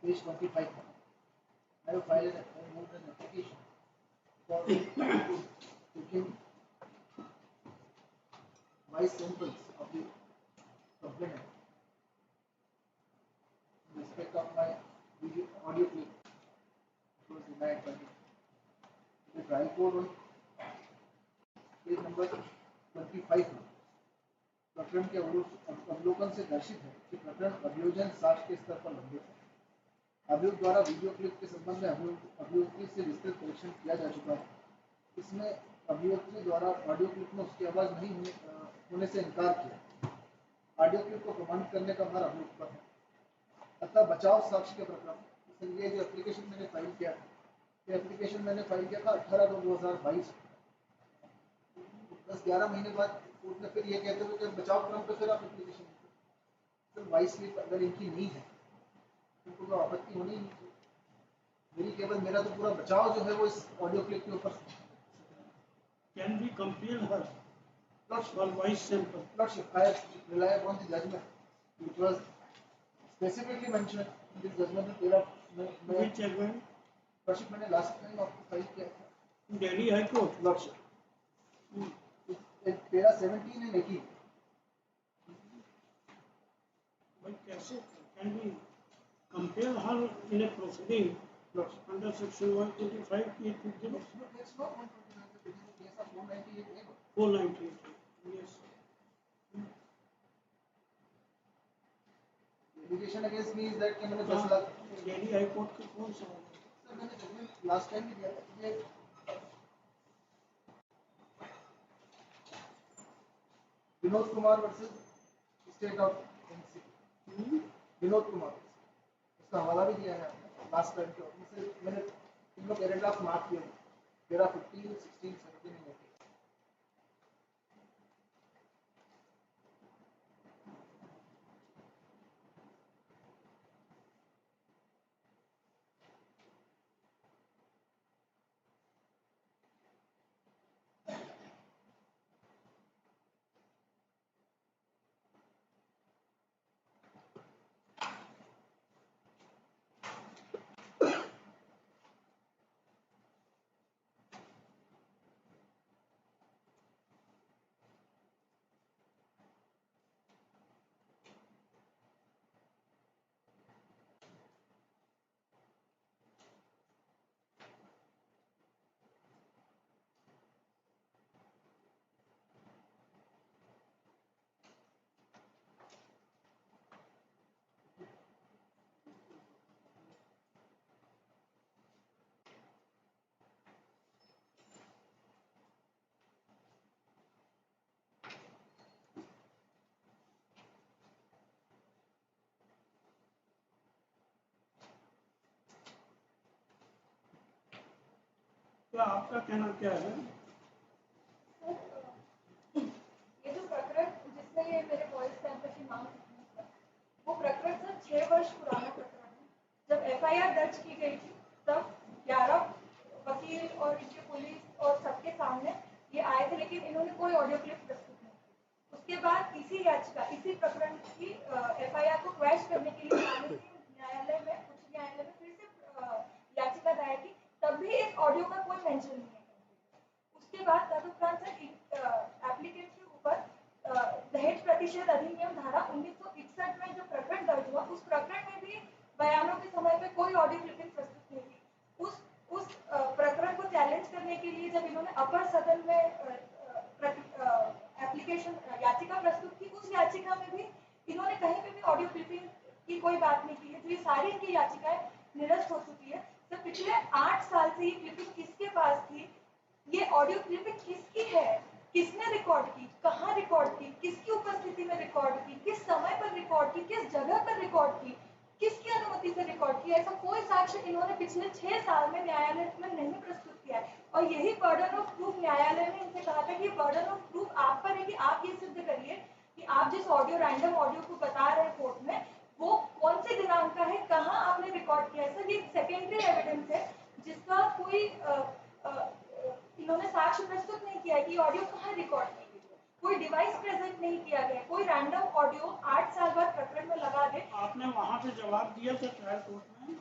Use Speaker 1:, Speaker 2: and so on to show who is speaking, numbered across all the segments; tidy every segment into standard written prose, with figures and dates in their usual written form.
Speaker 1: Page 25. I have filed an application for taking voice samples of the complainant in respect of my video audio clip. It was denied by the trial court on page number 25 में प्रकरण के अवलोकन से दर्शित है कि प्रकरण अभियोजन साक्ष्य के स्तर पर लंबित है। अभियुक्त द्वारा वीडियो क्लिप के संबंध में अभियुक्ति से विस्तृत परीक्षण किया जा चुका है। इसमें अभियुक्ति द्वारा ऑडियो क्लिप में उसकी आवाज नहीं होने से इनकार किया। ऑडियो क्लिप को प्रमाणित करने का भार अभियुक्त पर है। अतः बचाव साक्ष्य के प्रकरण ये जो एप्लीकेशन मैंने फाइल किया था, ये एप्लीकेशन मैंने फाइल किया था 18/2/2022। 10-11 महीने बाद कोर्ट ने फिर ये कहते हुए कि बचाव क्रम पे फिर आप एप्लीकेशन सर वॉइस क्लिप अगर इनकी नहीं है उनको तो आपत्ति होनी ही नहीं। मेरी केवल मेरा तो पूरा बचाव जो है वो इस ऑडियो क्लिप के ऊपर
Speaker 2: can be compel her for voice sample.
Speaker 1: Lordship, I rely upon the judgment which was specifically mentioned in this judgment that there are
Speaker 2: which judgment?
Speaker 1: Lordship, मैंने last time आपको फाइल किया था
Speaker 2: Delhi High Court.
Speaker 1: Lordship, तेरा 17 and 18.
Speaker 2: But कैसे can be compel her in a proceeding under section 125 की
Speaker 1: It's not 129. It is a case of 498.
Speaker 2: 498. Yes.
Speaker 1: Allegation against me is that कि मैंने 10 lakh
Speaker 2: Delhi High Court के कौन सा
Speaker 1: sir मैंने judgement last time भी दिया था ये Vinod Kumar versus state of NC Vinod Kumar इसका हवाला भी दिया है लास्ट टाइम के उसमें मैंने तीनों पैराग्राफ मार्क किए मेरा 15, 16, 17 and 18।
Speaker 2: तो आपका कहना क्या है?
Speaker 3: ये जो प्रकरण जिसमें ये मेरे वॉइस सैंपल की मांग थी वो प्रकरण सर 6 वर्ष पुराना प्रकरण है। जब एफआईआर दर्ज की गई थी तब 11 वकील और इनके पुलिस और सबके सामने ये आए थे, लेकिन इन्होंने कोई ऑडियो क्लिप प्रस्तुत नहीं की। उसके बाद इसी याचिका इसी प्रकरण की एफआईआर को क्वैश करने के लिए न्यायालय में उच्च न्यायालय में फिर से याचिका दायर की, तब भी इस ऑडियो का कोई मेंशन नहीं है। उसके बाद तदुपरांत एप्लीकेंट के ऊपर दहेज प्रतिषेध अधिनियम धारा 1961 में जो प्रकरण दर्ज हुआ उस प्रकरण में भी बयानों के समय पे कोई ऑडियो क्लिपिंग प्रस्तुत नहीं थी। उस प्रकरण को चैलेंज करने के लिए जब इन्होंने अपर सदन में एप्लीकेशन याचिका प्रस्तुत की, उस याचिका में भी इन्होंने कहीं पे भी ऑडियो क्लिपिंग की कोई बात नहीं की है। तो ये सारी इनकी याचिकाएं निरस्त हो चुकी है। तो पिछले 8 साल से ये क्लिपिंग किसके पास थी, ये ऑडियो क्लिपिंग किसकी है, किसने रिकॉर्ड की, कहाँ रिकॉर्ड की, किसकी उपस्थिति में रिकॉर्ड की, किस समय पर रिकॉर्ड की, किस जगह पर रिकॉर्ड की, किसकी अनुमति से रिकॉर्ड की, ऐसा कोई साक्ष्य इन्होंने पिछले 6 साल में न्यायालय में नहीं प्रस्तुत किया है। और यही बर्डन ऑफ प्रूफ न्यायालय ने इनसे कहा था कि बर्डन ऑफ प्रूफ आप पर है कि आप ये सिद्ध करिए कि आप जिस ऑडियो रैंडम ऑडियो को बता रहे हैं कोर्ट में वो कौन से दिनांक का है, कहाँ आपने रिकॉर्ड किया है सर, ये सेकेंडरी एविडेंस है जिसका कोई इन्होंने साक्ष्य प्रस्तुत नहीं किया कि ऑडियो कहाँ रिकॉर्ड की गई है, कोई डिवाइस प्रेजेंट नहीं किया गया, कोई रैंडम ऑडियो 8 साल बाद प्रकरण में लगा दे।
Speaker 2: आपने वहाँ पे जवाब दिया था ट्रायल कोर्ट में?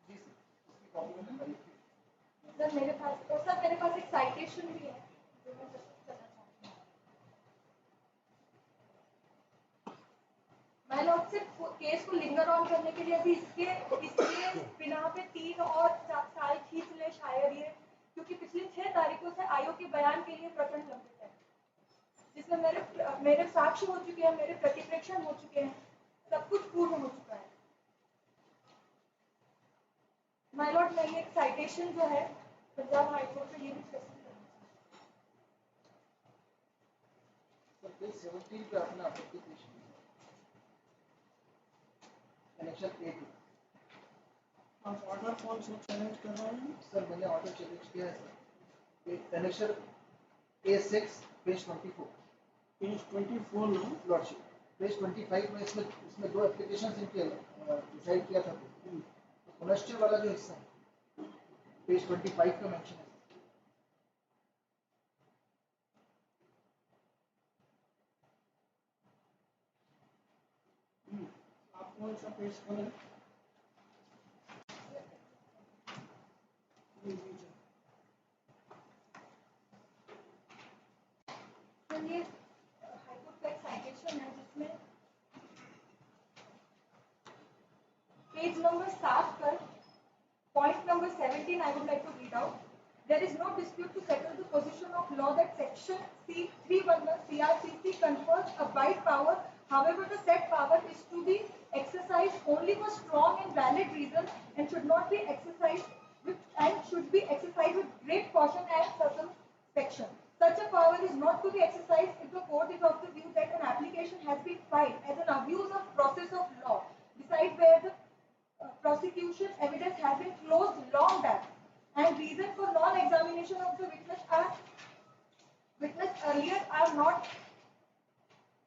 Speaker 1: जी सर, उसकी कॉपी मैंने खरीद थी।
Speaker 3: सर मेरे पास एक साइटेशन भी है जो मैं प्रस्तुत करना चाहती हूँ। मैं लोग सिर्फ केस को लिंगर ऑन करने के लिए अभी इसके बिना पे 3 और 4 साल खींच ले शायद ये, क्योंकि पिछली 6 तारीखों से आयोग के बयान के लिए प्रकरण लंबित है, जिसमें मेरे साक्ष्य हो चुके हैं, मेरे प्रतिप्रेक्षण हो चुके हैं, सब कुछ पूर्ण हो चुका है। माय लॉर्ड, मैं ये एक साइटेशन जो है पंजाब हाई कोर्ट में ये भी प्रस्तुत करना चाहती हूँ।
Speaker 1: सर पेज 17 पे आपने आपत्ति पेश की कनेक्शन ए टू।
Speaker 2: आप ऑर्डर कौन सा चैलेंज कर रहे हैं?
Speaker 1: सर मैंने ऑर्डर चैलेंज किया है sir, connection A6 page 24।
Speaker 2: Page 24 ना?
Speaker 1: लॉर्डशिप पेज 25 में इसमें दो एप्लीकेशंस इनके डिसाइड किया था, तो पुनश्चय वाला जो हिस्सा है पेज 25 का मेंशन है।
Speaker 2: आप कौन सा पेश करें?
Speaker 3: ये हाईकोर्ट का एक साइटेशन है जिसमें पेज नंबर 7 पर point number 17 I would like to read out. There is no dispute to settle the position of law that section C311 CRPC confers a wide power. However, the said power is to be exercised only for strong and valid reasons and should not be exercised with great caution and circumspection. Such a power is not to be exercised if the court is of the view that an application has been filed as an abuse of process of law, besides where the prosecution evidence has been closed long back and reason for non-examination of the witness earlier are not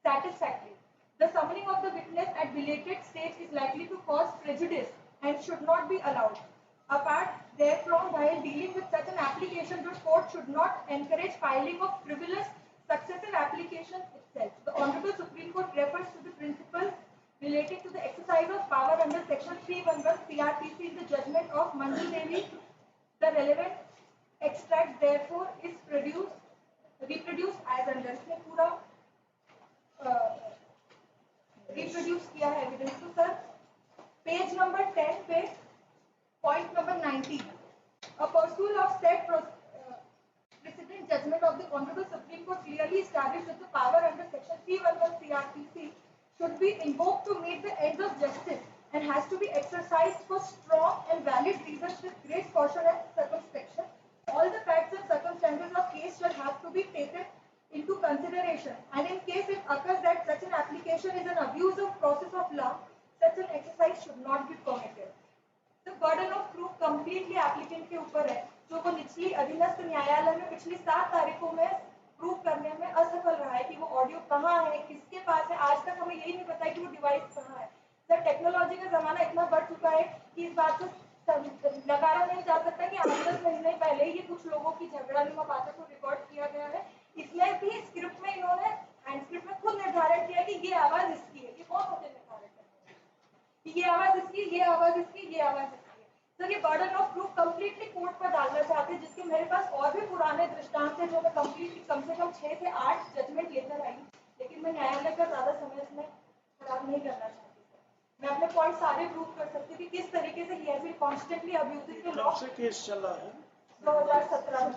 Speaker 3: satisfactory. The summoning of the witness at belated stage is likely to cause prejudice and should not be allowed. Apart therefrom, while dealing with such an application, the court should not encourage filing of frivolous successive applications itself. The Honorable Supreme Court refers to the principles relating to the exercise of power under Section 311 CRPC in the judgment of Manju Devi. The relevant extract therefore is reproduced as under. इसमें पूरा reproduce किया है evidence को sir. Page number 10 पे point number 90. A pursuit of said precedent judgment of the Honorable Supreme Court clearly established that the power under Section 311 CRPC should be invoked to meet the ends of justice and has to be exercised for strong and valid reasons with great caution and circumspection. All the facts and circumstances of case shall have to be taken into consideration, and in case it occurs that such an application is an abuse of process of law, such an exercise should not be permitted. The burden of proof completely applicant के ऊपर है, जो वो निचली अधीनस्थ न्यायालय में पिछली 7 तारीखों में प्रूव करने में असफल रहा है कि वो ऑडियो कहाँ है, किसके पास है। आज तक हमें यही नहीं पता है कि वो डिवाइस कहाँ है। सर टेक्नोलॉजी का जमाना इतना बढ़ चुका है कि इस बात से नकारा नहीं जा सकता कि 8-10 महीने पहले ही ये कुछ लोगों की झगड़ानुमा बातों को रिकॉर्ड किया गया है। इसमें भी स्क्रिप्ट में इन्होंने हैंड स्क्रिप्ट में खुद निर्धारण किया कि ये आवाज इसकी है। ये कौन होते निर्धारण करते हैं कि ये आवाज इसकी, ये आवाज इसकी, ये आवाज इसकी है। सर ये burden of proof completely court पर डालना चाहते हैं, जिसके मेरे पास और भी पुराने दृष्टांत हैं जो मैं कंप्लीटली कम से कम 6 से 8 जजमेंट लेकर आई, लेकिन मैं न्यायालय का ज्यादा समय इसमें खराब नहीं करना चाहती। मैं अपने पॉइंट सारे प्रूव कर सकती थी किस तरीके से ही has been constantly abusing the law.
Speaker 2: से केस चल रहा है
Speaker 3: 2017 में।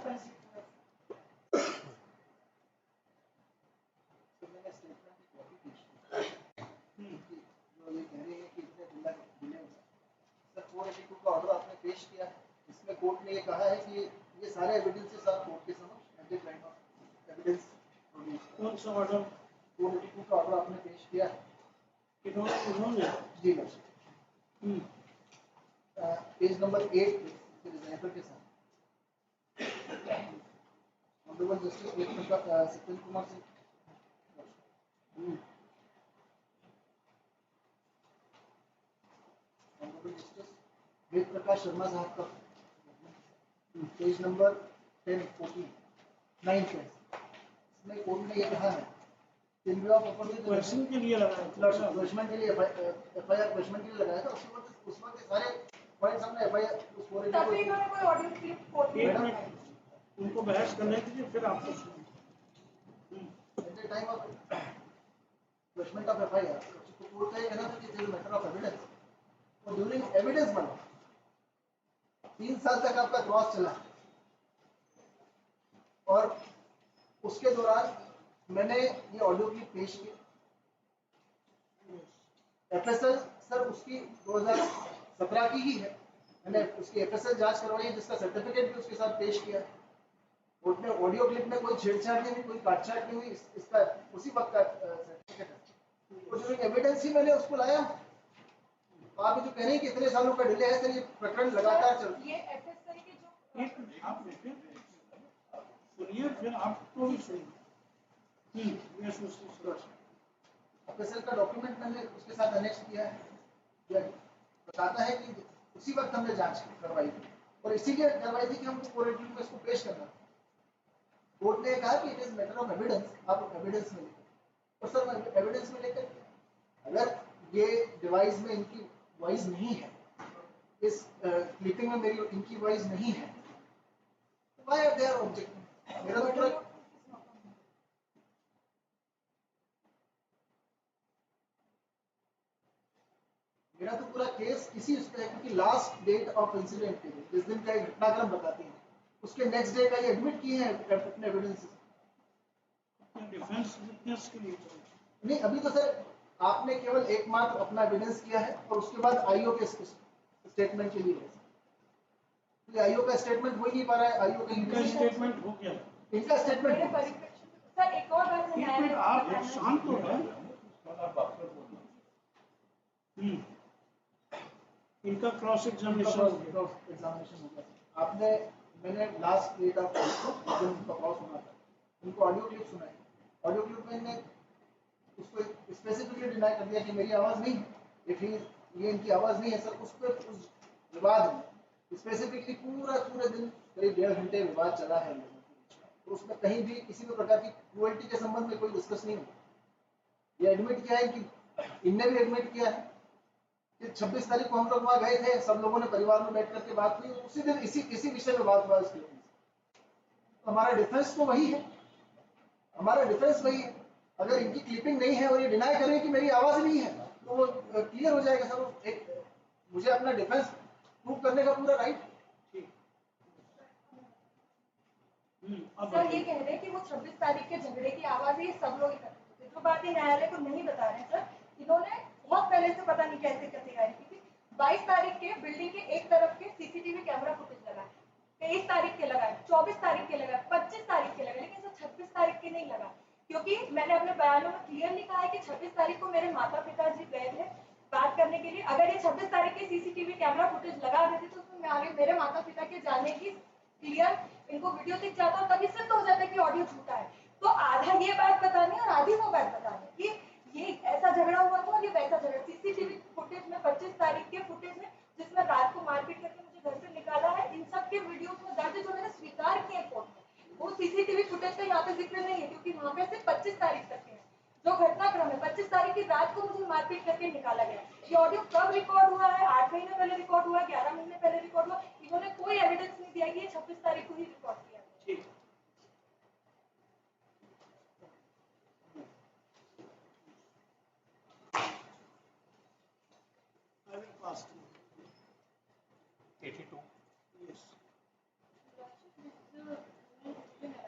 Speaker 1: मैंने स्टेटमेंट की कॉपी पेश की जो ये कह रहे हैं कि इतने डिले हुए। सर 482 का ऑर्डर आपने पेश किया है, इसमें कोर्ट ने ये कहा है कि ये सारे एविडेंसेस आप कोर्ट के समक्ष at the time of evidence produce.
Speaker 2: कौन सा ऑर्डर?
Speaker 1: 482 का ऑर्डर आपने पेश किया है।
Speaker 2: इन्होंने
Speaker 1: जी लॉर्ड। पेज नंबर 8 पे रिजर्वर के साथ honourable justice Satyendra Kumar Singh honourable justice Ved Prakash Sharma साहब का पेज नंबर 10, 14, 9 पे इसमें कोर्ट ने ये कहा है
Speaker 2: क्वेश्चन के लिए लगाया था
Speaker 1: क्वेश्चन के लिए एफआईआर क्वेश्चन के लिए लगाया था। उस वक्त सारे पॉइंट्स हमने एफआईआर उस पूरे
Speaker 3: तभी इन्होंने कोई ऑडियो क्लिप कोर्ट में
Speaker 2: एक
Speaker 3: लगाई।
Speaker 2: मिनट उनको बहस करने दीजिए फिर आपको सुनिए।
Speaker 1: at the time of judgment of FIR, तो कोर्ट का ये कहना था कि it is a matter of evidence। और ड्यूरिंग एविडेंस बना 3 साल तक आपका क्रॉस चला और उसके दौरान मैंने ये ऑडियो क्लिप पेश की। एफएसएल सर उसकी 2017 की ही है, मैंने उसकी एफएसएल जांच करवाई है जिसका सर्टिफिकेट भी उसके साथ पेश किया। कोर्ट ने ऑडियो क्लिप में कोई छेड़छाड़ नहीं हुई, कोई काटछाट नहीं हुई, इसका उसी वक्त का सर्टिफिकेट है। और जो एविडेंस ही मैंने उसको लाया। आप जो कह रहे हैं कि इतने सालों का डिले है सर, ये प्रकरण लगातार चल
Speaker 3: ये एफएसएल के जो
Speaker 2: एक मिनट आप देखिए सुनिए फिर आपको भी सुनिए।
Speaker 1: एफएसएल का डॉक्यूमेंट मैंने उसके साथ अनेक्स किया है, यह बताता है कि उसी वक्त हमने जांच करवाई थी और इसीलिए करवाई थी कि हमको कोर्ट में इसको पेश करना। कोर्ट ने कहा कि it is matter of evidence, आप एविडेंस में लेकर। और सर एविडेंस में लेकर अगर ये डिवाइस में इनकी वॉइस नहीं है, इस क्लिपिंग में मेरी इनकी वॉइस नहीं है, तो why are they are objecting. मेरा तो पूरा केस इसी क्योंकि लास्ट डेट ऑफ इंसिडेंट के लिए जिस दिन का घटनाक्रम बताती है उसके नेक्स्ट डे का ये एडमिट किए हैं अपने एविडेंस।
Speaker 2: डिफेंस विटनेस के लिए
Speaker 1: नहीं, अभी तो सर आपने केवल एकमात्र अपना एविडेंस किया है और उसके बाद आईओ के स्टेटमेंट के लिए है। तो आईओ का स्टेटमेंट हो ही नहीं पा रहा है। आईओ
Speaker 2: इनका स्टेटमेंट हो गया,
Speaker 1: इनका स्टेटमेंट
Speaker 3: मेरे परिप्रेक्ष्य में सर एक और बात मैं
Speaker 2: एक मिनट आप शांत हो गए। इनका क्रॉस एग्जामिनेशन हो गया।
Speaker 1: आपने मैंने लास्ट डेट ऑफ जब उनका क्रॉस होना था उनको ऑडियो क्लिप सुनाई। ऑडियो क्लिप में इन्होंने उसको स्पेसिफिकली डिनाई कर दिया कि मेरी आवाज़ नहीं है, ये इनकी आवाज़ नहीं है सर। उस पर उस विवाद में स्पेसिफिकली पूरे दिन करीब 1.5 घंटे विवाद चला है तो उसमें कहीं भी किसी भी प्रकार की क्रूएल्टी के संबंध में कोई डिस्कस नहीं हुआ। ये एडमिट किया है कि इनने भी एडमिट किया है कि 26 तारीख को हम लोग वहाँ गए थे, सब लोगों ने परिवार में बैठ करके बात हुई, उसी दिन इसी विषय में बात हुआ। इसके तो हमारा डिफेंस तो वही है, हमारा डिफेंस वही है। अगर इनकी क्लिपिंग नहीं है और ये डिनाई करें कि मेरी आवाज नहीं है तो वो क्लियर हो जाएगा सर। एक मुझे अपना डिफेंस प्रूव करने का पूरा राइट।
Speaker 3: सर ये कह रहे हैं कि वो 26 तारीख के झगड़े की आवाज ये सब लोग इकट्ठे थे। जो बातें न्यायालय को नहीं बता रहे हैं सर, इन्होंने बहुत पहले से पता नहीं कैसे तैयारी की थी। 22 तारीख के बिल्डिंग के एक तरफ के सीसीटीवी कैमरा फुटेज लगाए, 23 तारीख के लगाए, 24 तारीख के लगाए, 25 तारीख के लगाए, लेकिन सर 26 तारीख के नहीं लगा। क्योंकि मैंने अपने बयानों में क्लियरली कहा है कि 26 तारीख को मेरे माता पिताजी गए थे बात करने के लिए। अगर ये 26 तारीख के सीसीटीवी कैमरा फुटेज लगा देते तो उसमें आगे मेरे माता पिता के जाने की क्लियर इनको वीडियो दिख जाता और तभी सिद्ध हो जाता कि ऑडियो झूठा है। तो आधा ये बात बतानी और आधी वो बात बतानी कि ये ऐसा झगड़ा हुआ था और ये वैसा झगड़ा। सीसीटीवी फुटेज में 25 तारीख के फुटेज में जिसमें रात को मारपीट करके मुझे घर से निकाला है, इन सब के वीडियोस में दर्ज जो मैंने स्वीकार किए कोर्ट में, वो सीसीटीवी फुटेज का यहाँ पे जिक्र नहीं है क्योंकि वहाँ पे सिर्फ 25 तारीख तक है जो घटनाक्रम है। 25 तारीख की रात को मुझे मारपीट करके निकाला गया। ये ऑडियो कब रिकॉर्ड हुआ है? 8 महीने पहले रिकॉर्ड हुआ, 11 महीने पहले रिकॉर्ड हुआ। इन्होंने कोई एविडेंस नहीं दिया कि ये 26 तारीख को ही